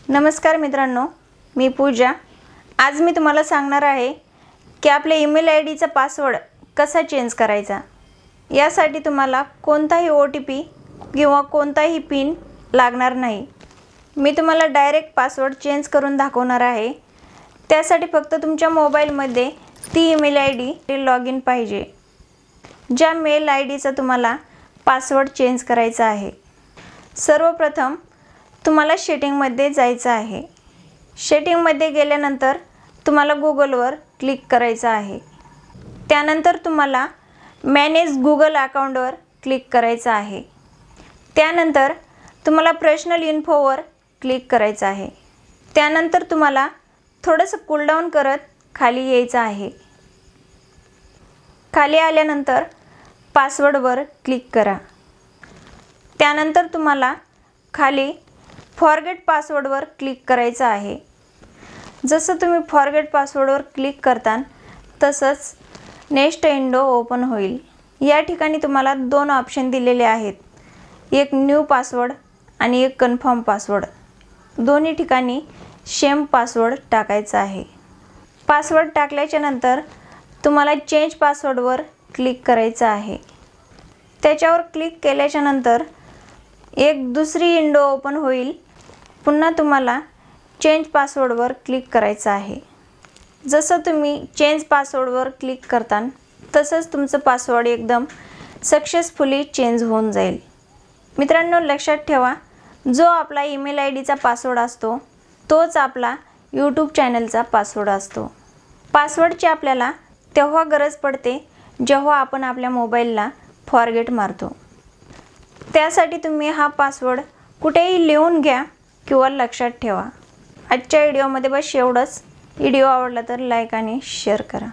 नमस्कार मित्रांनो, मी पूजा। आज मी तुम्हाला सांगणार आहे की आपल्या ईमेल आयडीचा पासवर्ड कसा चेंज करायचा। यासाठी तुम्हाला कोणताही OTP किंवा कोणताही पिन लागणार नाही। मी तुम्हाला डायरेक्ट पासवर्ड चेंज करून दाखवणार आहे। त्यासाठी फक्त तुमच्या मोबाईलमध्ये ती ईमेल आयडी लॉग इन पाहिजे, ज्या मेल आयडीचा तुम्हाला पासवर्ड चेंज करायचा आहे। सर्वप्रथम तुम्हाला सेटिंगमध्ये जायचं आहे। सेटिंगमध्ये गेल्यानंतर तुम्हाला गुगलवर क्लिक करायचं आहे। त्यानंतर तुम्हाला मॅनेज गुगल अकाउंटवर क्लिक करायचं आहे। त्यानंतर तुम्हाला पर्सनल इन्फोवर क्लिक करायचं आहे। त्यानंतर तुम्हाला थोडंसं कूलडाऊन करत खाली यायचं आहे। खाली आल्यानंतर पासवर्डवर क्लिक करा। त्यानंतर तुम्हाला खाली फॉरगेट पासवर्डवर क्लिक करायचं आहे। जसं तुम्ही फॉरगेट पासवर्डवर क्लिक करता तसंच नेक्स्ट विंडो ओपन होईल। या ठिकाणी तुम्हाला दोन ऑप्शन दिलेले आहेत, एक न्यू पासवर्ड आणि एक कन्फर्म पासवर्ड। दोन्ही ठिकाणी सेम पासवर्ड टाकायचा आहे। पासवर्ड टाकल्याच्या नंतर तुम्हाला चेंज पासवर्डवर क्लिक करायचं आहे। त्याच्यावर क्लिक केल्याच्या नंतर एक दुसरी विंडो ओपन होईल। पुन्हा तुम्हाला चेंज पासवर्डवर क्लिक करायचं आहे। जसं तुम्ही चेंज पासवर्डवर क्लिक करता तसंच तुमचं पासवर्ड एकदम सक्सेसफुली चेंज होऊन जाईल। मित्रांनो, लक्षात ठेवा, जो आपला ईमेल आयडीचा पासवर्ड असतो तोच आपला यूट्यूब चॅनलचा पासवर्ड असतो। पासवर्डची आपल्याला तेव्हा गरज पडते जेव्हा आपण आपल्या मोबाईलला फॉरगेट मारतो। त्यासाठी तुम्ही हा पासवर्ड कुठेही लिहून घ्या किंवा लक्षात ठेवा। आजच्या व्हिडिओमध्ये बस एवढंच। व्हिडिओ आवडला तर लाईक आणि शेअर करा।